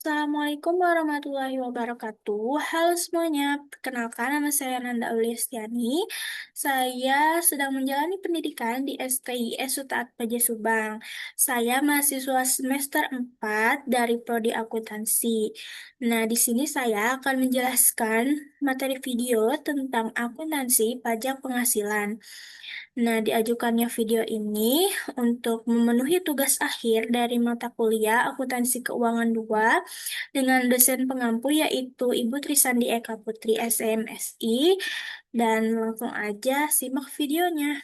Assalamualaikum warahmatullahi wabarakatuh. Halo semuanya, perkenalkan nama saya Nanda Auliestiani. Saya sedang menjalani pendidikan di STIS Suta Atmaja Subang. Saya mahasiswa semester 4 dari Prodi Akuntansi. Nah, di sini saya akan menjelaskan materi video tentang akuntansi pajak penghasilan. Nah, diajukannya video ini untuk memenuhi tugas akhir dari mata kuliah Akuntansi Keuangan 2 dengan dosen pengampu yaitu Ibu Trisandi Eka Putri SMSI, dan langsung aja simak videonya.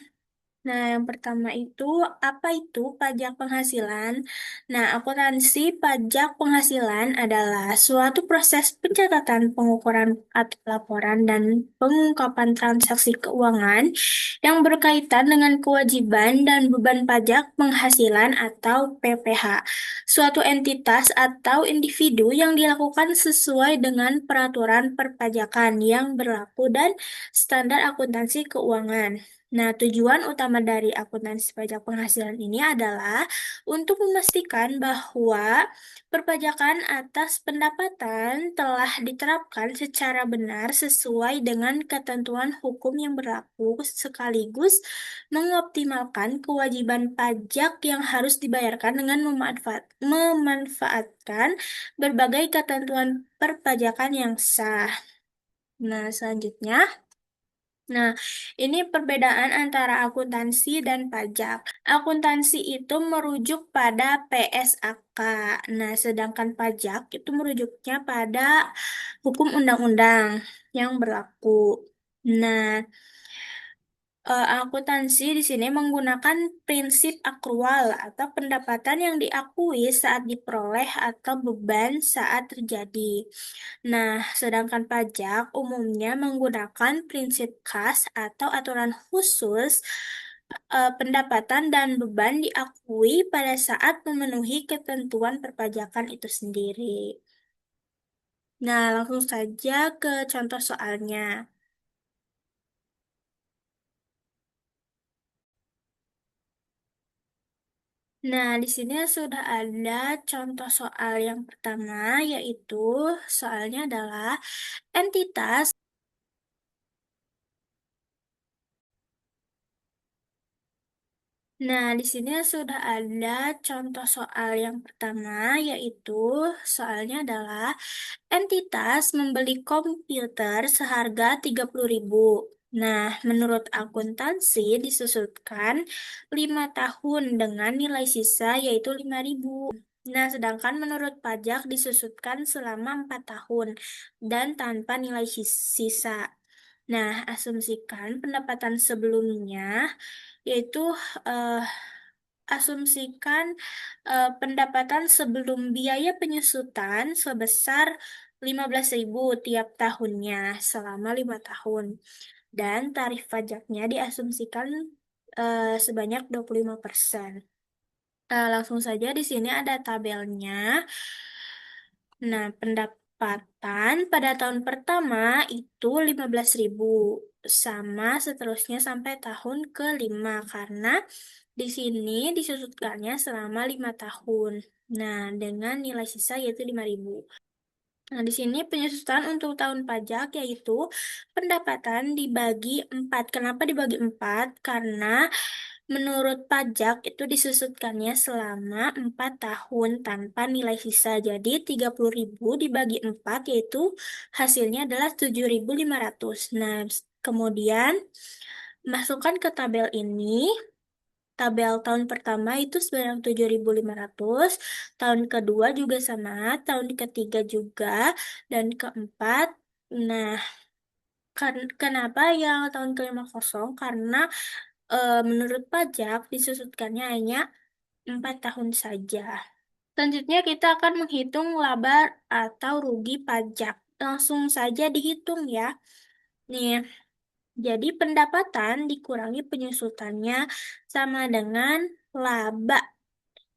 Nah, yang pertama itu, apa itu pajak penghasilan? Nah, akuntansi pajak penghasilan adalah suatu proses pencatatan, pengukuran atau laporan, dan pengungkapan transaksi keuangan yang berkaitan dengan kewajiban dan beban pajak penghasilan atau PPH, suatu entitas atau individu yang dilakukan sesuai dengan peraturan perpajakan yang berlaku dan standar akuntansi keuangan. Nah, tujuan utama dari akuntansi pajak penghasilan ini adalah untuk memastikan bahwa perpajakan atas pendapatan telah diterapkan secara benar sesuai dengan ketentuan hukum yang berlaku, sekaligus mengoptimalkan kewajiban pajak yang harus dibayarkan dengan memanfaatkan berbagai ketentuan perpajakan yang sah. Nah, selanjutnya. Nah, ini perbedaan antara akuntansi dan pajak. Akuntansi itu merujuk pada PSAK. Nah, sedangkan pajak itu merujuknya pada hukum undang-undang yang berlaku. Nah, akuntansi di sini menggunakan prinsip akrual atau pendapatan yang diakui saat diperoleh atau beban saat terjadi. Nah, sedangkan pajak umumnya menggunakan prinsip kas atau aturan khusus, pendapatan dan beban diakui pada saat memenuhi ketentuan perpajakan itu sendiri. Nah, langsung saja ke contoh soalnya. Nah, di sini sudah ada contoh soal yang pertama, yaitu soalnya adalah entitas. Nah, di sini sudah ada contoh soal yang pertama, yaitu soalnya adalah entitas membeli komputer seharga 30.000. Nah, menurut akuntansi disusutkan 5 tahun dengan nilai sisa yaitu 5.000. Nah, sedangkan menurut pajak disusutkan selama 4 tahun dan tanpa nilai sisa. Nah, asumsikan pendapatan sebelumnya, yaitu eh, asumsikan pendapatan sebelum biaya penyusutan sebesar 15.000 tiap tahunnya selama 5 tahun. Dan tarif pajaknya diasumsikan sebanyak 25%. Langsung saja di sini ada tabelnya. Nah, pendapatan pada tahun pertama itu 15.000 sama seterusnya sampai tahun kelima karena di sini disusutkannya selama 5 tahun. Nah, dengan nilai sisa yaitu 5.000. Nah, di sini penyusutan untuk tahun pajak yaitu pendapatan dibagi 4. Kenapa dibagi 4? Karena menurut pajak itu disusutkannya selama 4 tahun tanpa nilai sisa. Jadi 30.000 dibagi 4 yaitu hasilnya adalah 7.500. Nah, kemudian masukkan ke tabel ini. Tabel tahun pertama itu sebanyak 7.500, tahun kedua juga sama, tahun ketiga juga, dan keempat. Nah, kenapa yang tahun kelima kosong? Karena menurut pajak disusutkannya hanya 4 tahun saja. Selanjutnya kita akan menghitung laba atau rugi pajak. Langsung saja dihitung ya. Nih, jadi pendapatan dikurangi penyusutannya sama dengan laba.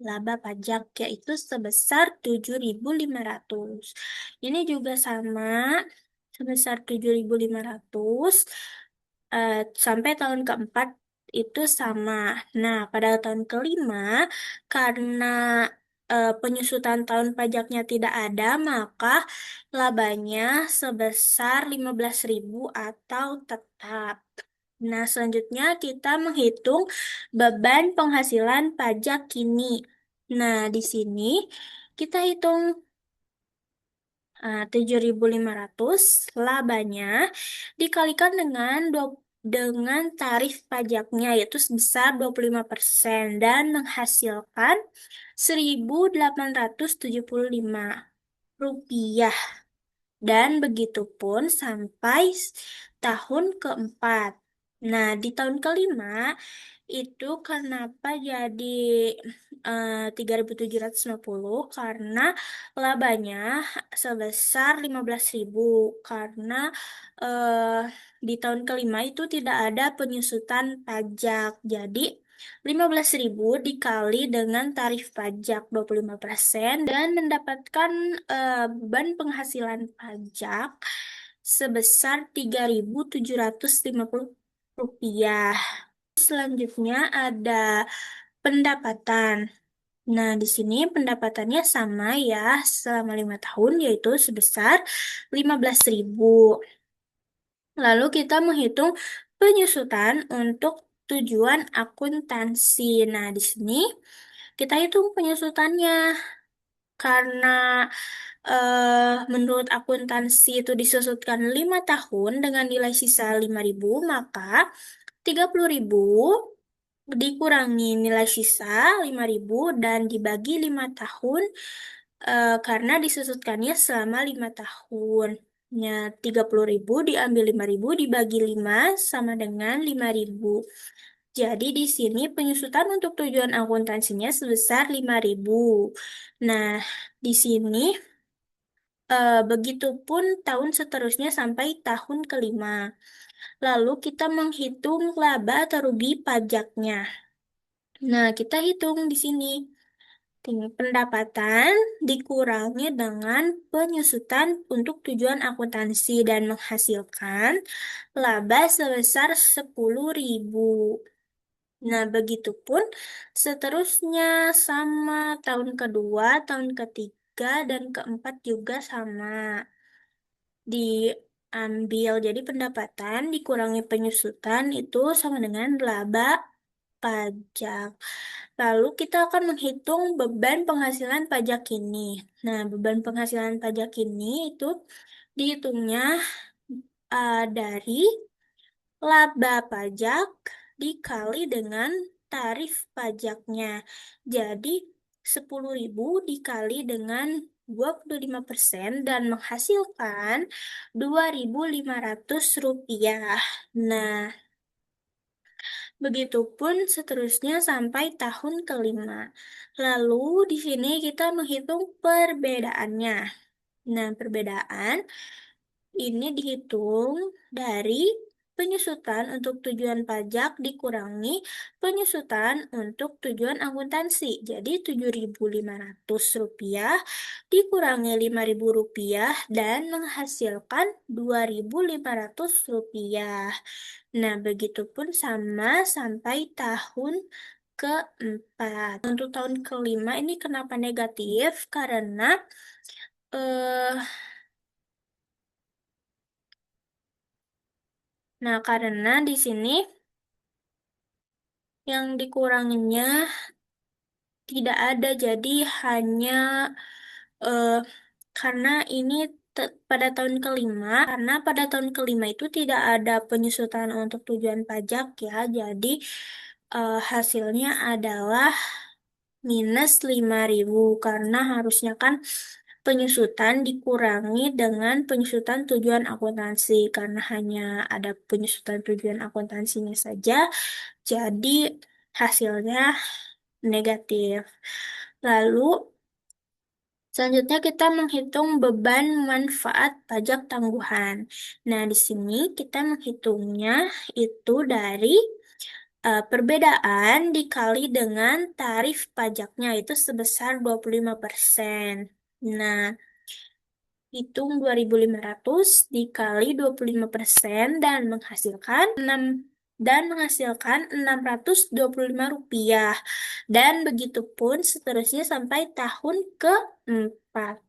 Laba pajak yaitu sebesar 7.500. Ini juga sama sebesar 7.500 sampai tahun keempat itu sama. Nah, pada tahun kelima karena penyusutan tahun pajaknya tidak ada, maka labanya sebesar 15.000 atau tetap. Nah, selanjutnya kita menghitung beban penghasilan pajak kini. Nah, di sini kita hitung 7.500 labanya dikalikan dengan tarif pajaknya yaitu sebesar 25% dan menghasilkan 1.875 rupiah. Dan begitu pun sampai tahun keempat. Nah, di tahun kelima itu kenapa jadi 3.750? Karena labanya sebesar 15.000 karena eh, di tahun kelima itu tidak ada penyusutan pajak. Jadi 15.000 dikali dengan tarif pajak 25% dan mendapatkan beban penghasilan pajak sebesar 3.750 rupiah. Selanjutnya ada pendapatan. Nah, di sini pendapatannya sama ya selama 5 tahun yaitu sebesar 15.000. Lalu kita menghitung penyusutan untuk tujuan akuntansi. Nah, di sini kita hitung penyusutannya karena menurut akuntansi itu disusutkan 5 tahun dengan nilai sisa 5.000, maka 30.000 dikurangi nilai sisa 5.000 dan dibagi 5 tahun karena disusutkannya selama 5 tahun. Ya, 30.000 diambil 5.000 dibagi 5 sama dengan 5.000. Jadi di sini penyusutan untuk tujuan akuntansinya sebesar 5.000. Nah, di sini begitupun tahun seterusnya sampai tahun kelima. Lalu kita menghitung laba atau rugi pajaknya. Nah, kita hitung di sini. Pendapatan dikurangi dengan penyusutan untuk tujuan akuntansi dan menghasilkan laba sebesar 10.000. Nah, begitupun seterusnya sama tahun kedua, tahun ketiga, dan keempat juga sama. Diambil, jadi pendapatan dikurangi penyusutan itu sama dengan laba pajak. Lalu kita akan menghitung beban penghasilan pajak ini. Nah, beban penghasilan pajak ini itu dihitungnya dari laba pajak dikali dengan tarif pajaknya. Jadi 10.000 dikali dengan 25% dan menghasilkan 2.500 rupiah. Nah, begitupun seterusnya sampai tahun kelima. Lalu di sini kita menghitung perbedaannya. Nah, perbedaan ini dihitung dari penyusutan untuk tujuan pajak dikurangi penyusutan untuk tujuan akuntansi. Jadi 7.500 rupiah dikurangi 5.000 rupiah dan menghasilkan 2.500 rupiah. Nah, begitupun sama sampai tahun keempat. Untuk tahun kelima ini kenapa negatif? Karena eh karena di sini yang dikuranginya tidak ada, jadi hanya eh, karena ini pada tahun kelima, karena pada tahun kelima itu tidak ada penyusutan untuk tujuan pajak ya, jadi hasilnya adalah minus 5.000 karena harusnya kan penyusutan dikurangi dengan penyusutan tujuan akuntansi karena hanya ada penyusutan tujuan akuntansinya saja, jadi hasilnya negatif. Lalu selanjutnya kita menghitung beban manfaat pajak tangguhan. Nah, di sini kita menghitungnya itu dari perbedaan dikali dengan tarif pajaknya itu sebesar 25%. Nah, hitung 2.500 dikali 25% dan menghasilkan 6. dan menghasilkan Rp625. Dan begitu pun seterusnya sampai tahun keempat.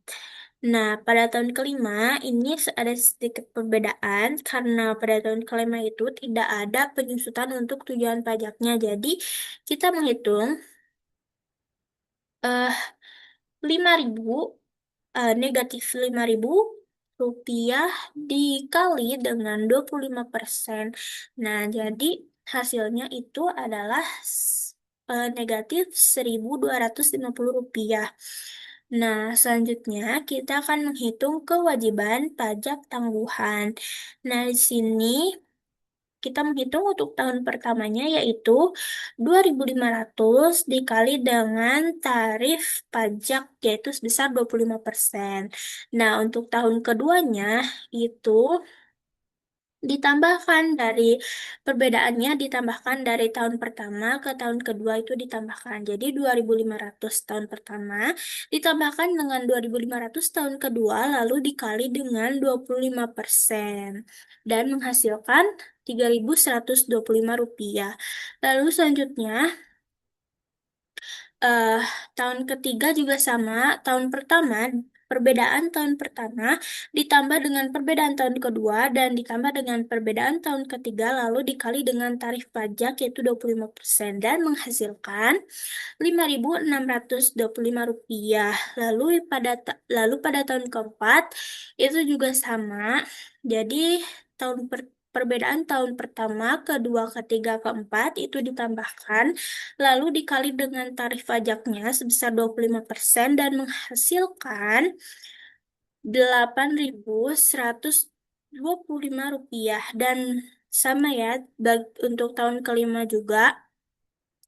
Nah, pada tahun kelima ini ada sedikit perbedaan karena pada tahun kelima itu tidak ada penyusutan untuk tujuan pajaknya. Jadi, kita menghitung eh 5.000 negatif Rp5.000 dikali dengan 25%. Nah, jadi hasilnya itu adalah negatif Rp1.250. Nah, selanjutnya kita akan menghitung kewajiban pajak tangguhan. Nah, di sini kita menghitung untuk tahun pertamanya yaitu 2.500 dikali dengan tarif pajak yaitu sebesar 25%. Nah, untuk tahun keduanya itu ditambahkan dari perbedaannya ditambahkan dari tahun pertama ke tahun kedua itu ditambahkan. Jadi 2.500 tahun pertama ditambahkan dengan 2.500 tahun kedua lalu dikali dengan 25% dan menghasilkan Rp3.125. Lalu selanjutnya eh tahun ketiga juga sama. Tahun pertama, perbedaan tahun pertama ditambah dengan perbedaan tahun kedua dan ditambah dengan perbedaan tahun ketiga lalu dikali dengan tarif pajak yaitu 25% dan menghasilkan Rp5.625. Lalu pada tahun keempat itu juga sama. Jadi perbedaan tahun pertama, kedua, ketiga, keempat itu ditambahkan lalu dikali dengan tarif pajaknya sebesar 25% dan menghasilkan Rp8.125 dan sama ya untuk tahun kelima juga.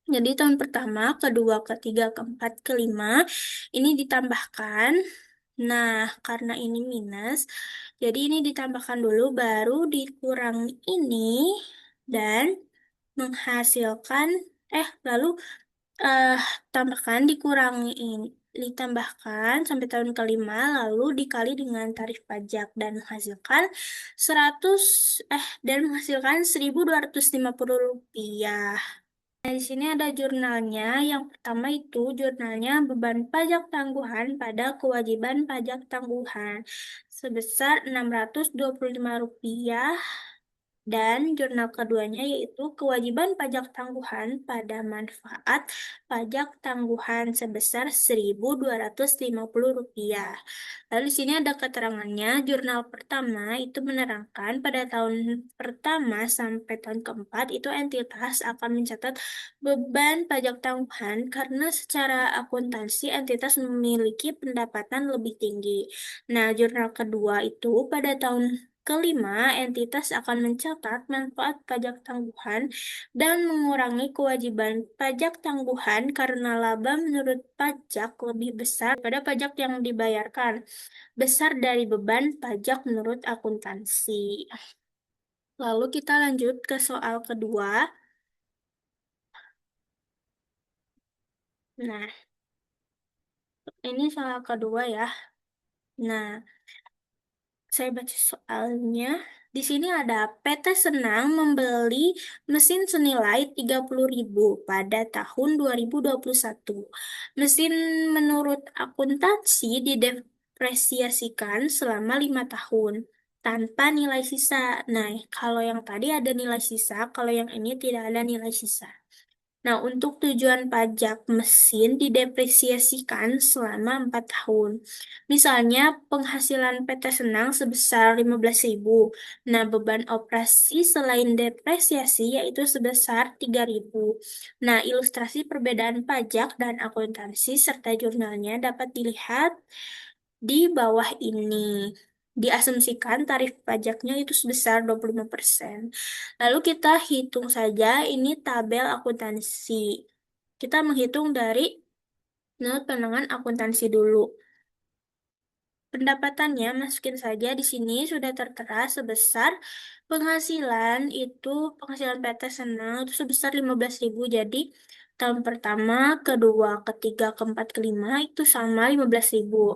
Jadi tahun pertama, kedua, ketiga, keempat, kelima ini ditambahkan. Nah, karena ini minus, jadi ini ditambahkan dulu baru dikurangi ini dan menghasilkan lalu eh tambahkan dikurangi ini ditambahkan sampai tahun kelima lalu dikali dengan tarif pajak dan menghasilkan 100 Rp1.250. Nah, di sini ada jurnalnya. Yang pertama itu jurnalnya beban pajak tangguhan pada kewajiban pajak tangguhan sebesar Rp625 dan jurnal keduanya yaitu kewajiban pajak tangguhan pada manfaat pajak tangguhan sebesar Rp1.250. Lalu di sini ada keterangannya, jurnal pertama itu menerangkan pada tahun pertama sampai tahun keempat itu entitas akan mencatat beban pajak tangguhan karena secara akuntansi entitas memiliki pendapatan lebih tinggi. Nah, jurnal kedua itu pada tahun kelima, entitas akan mencatat manfaat pajak tangguhan dan mengurangi kewajiban pajak tangguhan karena laba menurut pajak lebih besar pada pajak yang dibayarkan, besar dari beban pajak menurut akuntansi. Lalu kita lanjut ke soal kedua. Nah, ini soal kedua ya. Nah, saya baca soalnya. Di sini ada PT Senang membeli mesin senilai 30.000 pada tahun 2021. Mesin menurut akuntansi didepresiasikan selama 5 tahun tanpa nilai sisa. Nah, kalau yang tadi ada nilai sisa, kalau yang ini tidak ada nilai sisa. Nah, untuk tujuan pajak mesin didepresiasikan selama 4 tahun. Misalnya, penghasilan PT Senang sebesar 15.000. Nah, beban operasi selain depresiasi yaitu sebesar 3.000. Nah, ilustrasi perbedaan pajak dan akuntansi serta jurnalnya dapat dilihat di bawah ini. Diasumsikan tarif pajaknya itu sebesar 25%. Lalu kita hitung saja ini tabel akuntansi. Kita menghitung dari menurut pandangan akuntansi dulu. Pendapatannya masukin saja di sini sudah tertera sebesar penghasilan PT Senang itu sebesar 15.000. Jadi tahun pertama, kedua, ketiga, keempat, kelima itu sama 15.000.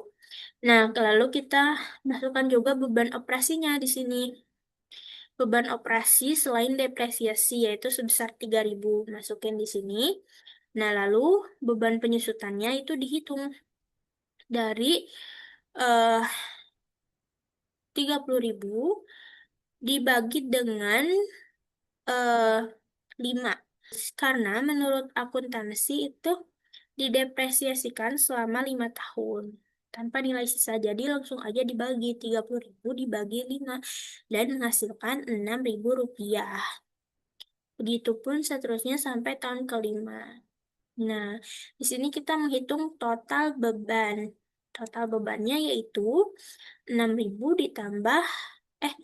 Nah, lalu kita masukkan juga beban operasinya di sini. beban operasi selain depresiasi yaitu sebesar 3.000 masukin di sini. Nah, lalu beban penyusutannya itu dihitung dari 30.000 dibagi dengan eh 5. Karena menurut akuntansi itu didepresiasikan selama 5 tahun tanpa nilai sisa. Jadi langsung aja dibagi 30.000 dibagi 5 dan menghasilkan 6.000 rupiah. Begitupun seterusnya sampai tahun kelima. Nah, di sini kita menghitung total beban. Total bebannya yaitu 6.000 ditambah eh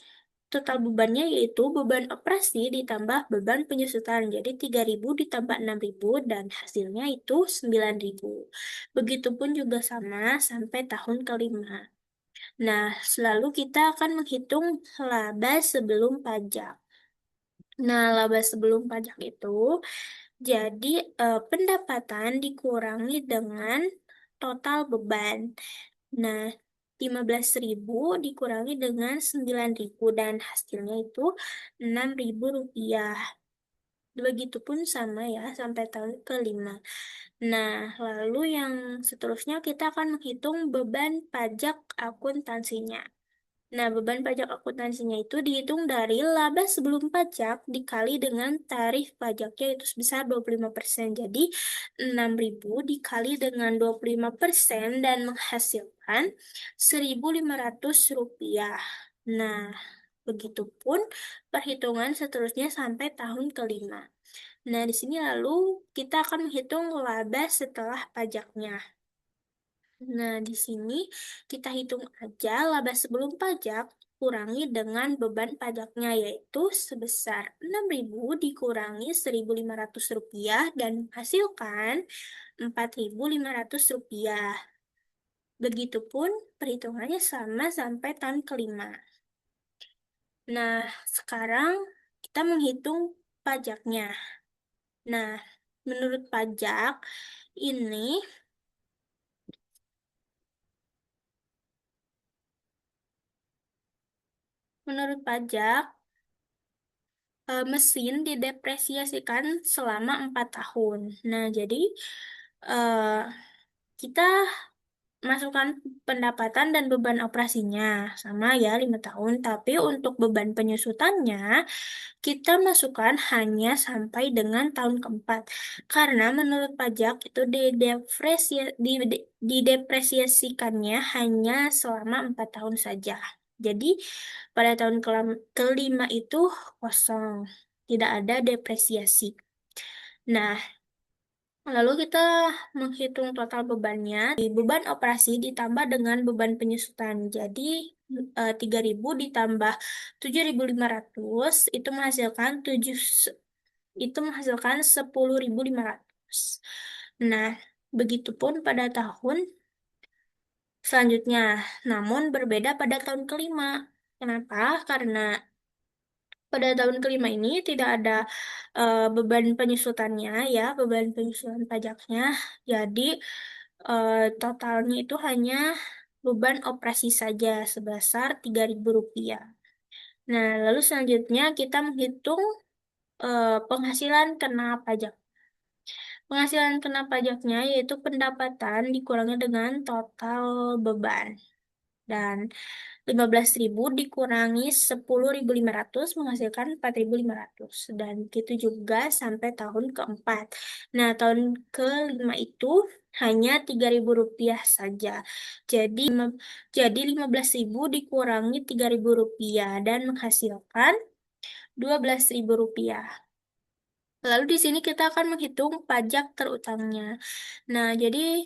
total bebannya yaitu beban operasi ditambah beban penyusutan. Jadi 3.000 ditambah 6.000 dan hasilnya itu 9.000. Begitupun juga sama sampai tahun kelima. Nah, selalu kita akan menghitung laba sebelum pajak. Nah, laba sebelum pajak itu jadi pendapatan dikurangi dengan total beban. Nah, 15.000 dikurangi dengan 9.000 dan hasilnya itu 6.000 rupiah. Begitupun sama ya sampai tahun kelima. Nah, lalu yang seterusnya kita akan menghitung beban pajak akuntansinya. Nah, beban pajak akuntansinya itu dihitung dari laba sebelum pajak dikali dengan tarif pajaknya itu sebesar 25%. Jadi, 6.000 dikali dengan 25% dan menghasilkan 1.500 rupiah. Nah, begitupun perhitungan seterusnya sampai tahun kelima. Nah, di sini lalu kita akan menghitung laba setelah pajaknya. Nah, di sini kita hitung aja laba sebelum pajak kurangi dengan beban pajaknya yaitu sebesar 6.000 dikurangi 1.500 rupiah dan menghasilkan 4.500 rupiah. Begitupun perhitungannya sama sampai tahun kelima. Nah, sekarang kita menghitung pajaknya. Nah, menurut pajak ini menurut pajak mesin didepresiasikan selama 4 tahun. Nah, jadi eh, kita masukkan pendapatan dan beban operasinya sama ya 5 tahun. Tapi untuk beban penyusutannya kita masukkan hanya sampai dengan tahun keempat. Karena menurut pajak itu didepresiasikannya hanya selama 4 tahun saja. Jadi pada tahun kelima itu kosong, tidak ada depresiasi. Nah, lalu kita menghitung total bebannya. Beban operasi ditambah dengan beban penyusutan. Jadi 3.000 ditambah 7.500 itu menghasilkan 10.500. Nah, begitupun pada tahun selanjutnya. Namun berbeda pada tahun kelima. Kenapa? Karena pada tahun kelima ini tidak ada beban penyusutannya ya, beban penyusutan pajaknya. Jadi totalnya itu hanya beban operasi saja sebesar 3.000 rupiah. Nah, lalu selanjutnya kita menghitung penghasilan kena pajak. Penghasilan kena pajaknya yaitu pendapatan dikurangi dengan total beban. Dan 15.000 dikurangi 10.500 menghasilkan 4.500. Dan begitu juga sampai tahun keempat. Nah, tahun kelima itu hanya 3.000 rupiah saja. Jadi, jadi 15.000 dikurangi 3.000 rupiah dan menghasilkan 12.000 rupiah. Lalu di sini kita akan menghitung pajak terutangnya. Nah, jadi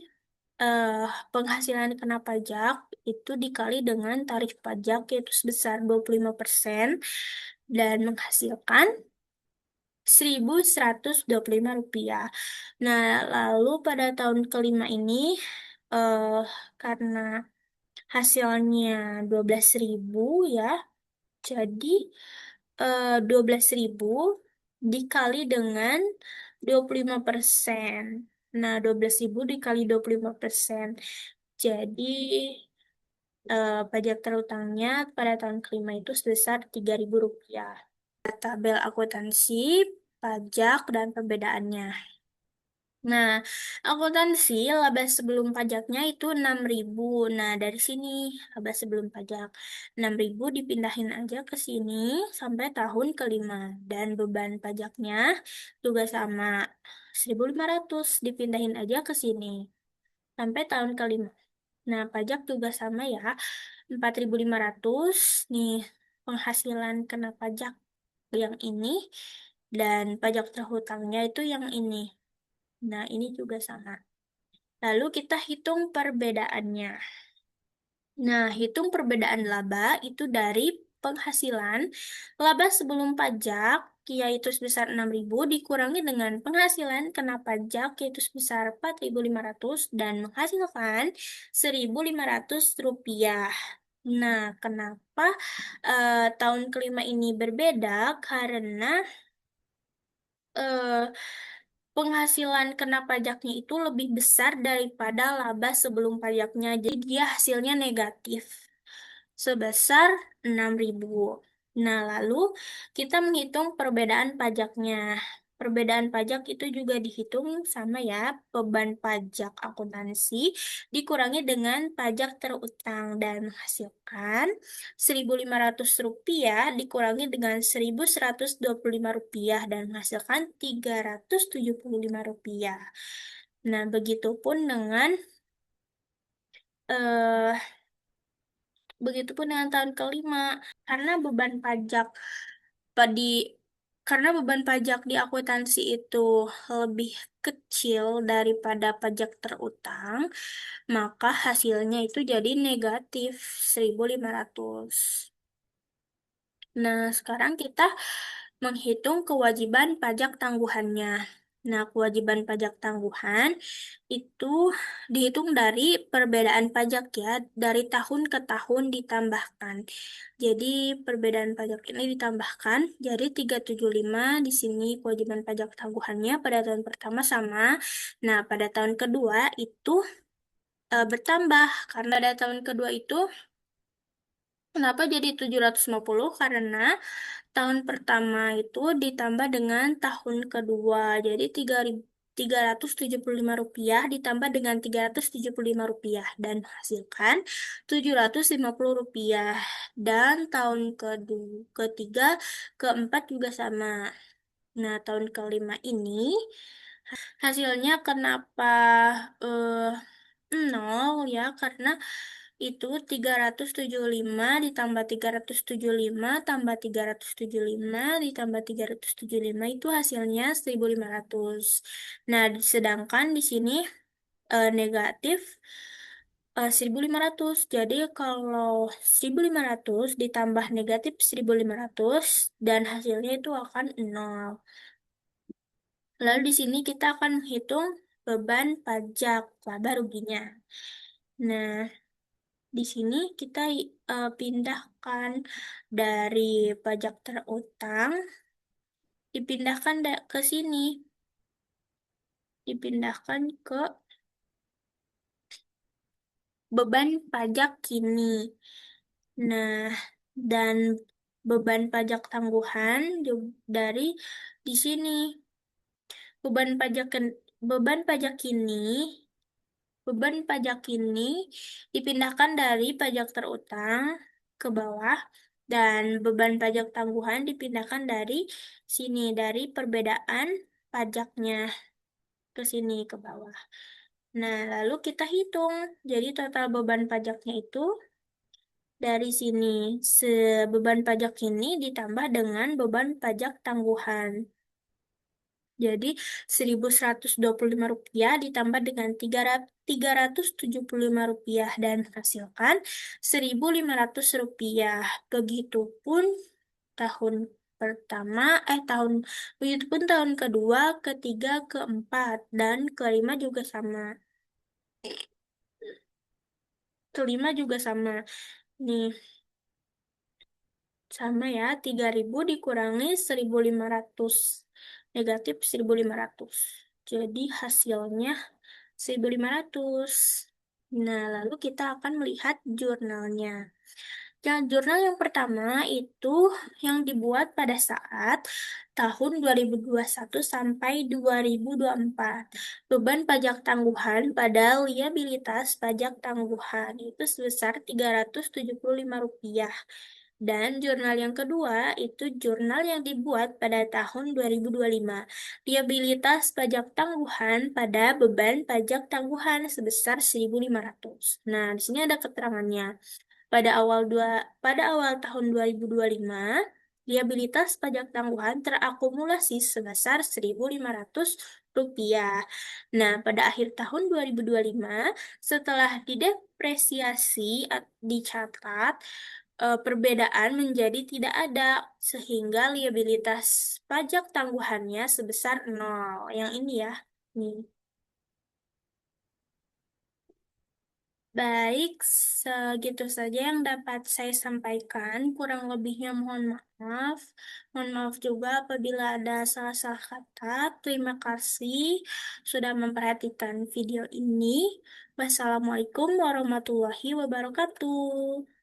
eh, penghasilan kena pajak itu dikali dengan tarif pajak yaitu sebesar 25% dan menghasilkan 1.125 rupiah. Nah, lalu pada tahun kelima ini eh, karena hasilnya 12.000 ya, jadi 12.000 dikali dengan 25%. Nah, 12.000 dikali 25%. Jadi pajak terutangnya pada tahun kelima itu sebesar Rp3.000. Tabel akuntansi, pajak, dan perbedaannya. Nah, akuntansi laba sebelum pajaknya itu 6.000. Nah, dari sini laba sebelum pajak 6.000 dipindahin aja ke sini sampai tahun kelima. Dan beban pajaknya juga sama 1.500 dipindahin aja ke sini sampai tahun kelima. Nah, pajak juga sama ya, 4.500 nih penghasilan kena pajak yang ini dan pajak terhutangnya itu yang ini. Nah, ini juga sama. Lalu kita hitung perbedaannya. Nah, hitung perbedaan laba itu dari penghasilan laba sebelum pajak yaitu sebesar 6.000 dikurangi dengan penghasilan kena pajak yaitu sebesar 4.500 dan menghasilkan 1.500 rupiah. Nah, kenapa tahun kelima ini berbeda? Karena eh, penghasilan kena pajaknya itu lebih besar daripada laba sebelum pajaknya. Jadi dia hasilnya negatif sebesar 6.000. Nah, lalu kita menghitung perbedaan pajaknya. Perbedaan pajak itu juga dihitung sama ya, beban pajak akuntansi dikurangi dengan pajak terutang dan menghasilkan 1.500 rupiah dikurangi dengan 1.125 rupiah dan menghasilkan 375 rupiah. Nah, begitupun dengan eh, begitupun dengan tahun kelima, karena beban pajak di karena beban pajak di akuntansi itu lebih kecil daripada pajak terutang, maka hasilnya itu jadi negatif 1.500. Nah, sekarang kita menghitung kewajiban pajak tangguhannya. Nah, kewajiban pajak tangguhan itu dihitung dari perbedaan pajak ya, dari tahun ke tahun ditambahkan. Jadi, perbedaan pajak ini ditambahkan, jadi 375 di sini kewajiban pajak tangguhannya pada tahun pertama sama. Nah, pada tahun kedua itu bertambah, karena pada tahun kedua itu kenapa jadi 750? Karena tahun pertama itu ditambah dengan tahun kedua. Jadi 375 rupiah ditambah dengan 375 rupiah dan menghasilkan 750 rupiah. Dan tahun ketiga, keempat juga sama. Nah, tahun kelima ini hasilnya kenapa eh, nol ya? Karena itu 375 ditambah 375 tambah 375 ditambah 375 itu hasilnya 1.500. Nah, sedangkan di sini negatif 1.500. Jadi kalau 1.500 ditambah negatif 1.500 dan hasilnya itu akan nol. Lalu di sini kita akan menghitung beban pajak laba ruginya. Nah, di sini kita pindahkan dari pajak terutang, dipindahkan ke sini, dipindahkan ke beban pajak kini. Nah, dan beban pajak tangguhan dari di sini. Beban pajak beban pajak kini Beban pajak ini dipindahkan dari pajak terutang ke bawah dan beban pajak tangguhan dipindahkan dari sini, dari perbedaan pajaknya ke sini ke bawah. Nah, lalu kita hitung. Jadi total beban pajaknya itu dari sini, beban pajak ini ditambah dengan beban pajak tangguhan. Jadi 1.125 rupiah ditambah dengan 375 rupiah dan hasilkan 1.500 rupiah. Begitupun tahun pertama, begitupun tahun kedua, ketiga, keempat, dan kelima juga sama. Kelima juga sama. Nih, sama ya, 3.000 dikurangi 1.500. Negatif 1.500. Jadi hasilnya 1.500. Nah, lalu kita akan melihat jurnalnya. Yang jurnal yang pertama itu yang dibuat pada saat tahun 2021 sampai 2024. Beban pajak tangguhan pada liabilitas pajak tangguhan itu sebesar Rp375. Dan jurnal yang kedua itu jurnal yang dibuat pada tahun 2025. Liabilitas pajak tangguhan pada beban pajak tangguhan sebesar 1.500. Nah, di sini ada keterangannya. Pada awal tahun 2025, liabilitas pajak tangguhan terakumulasi sebesar Rp1.500. Nah, pada akhir tahun 2025, setelah didepresiasi dicatat perbedaan menjadi tidak ada sehingga liabilitas pajak tangguhannya sebesar nol. Yang ini ya. Nih. Baik, segitu saja yang dapat saya sampaikan. Kurang lebihnya mohon maaf. Mohon maaf juga apabila ada salah-salah kata. Terima kasih sudah memperhatikan video ini. Wassalamualaikum warahmatullahi wabarakatuh.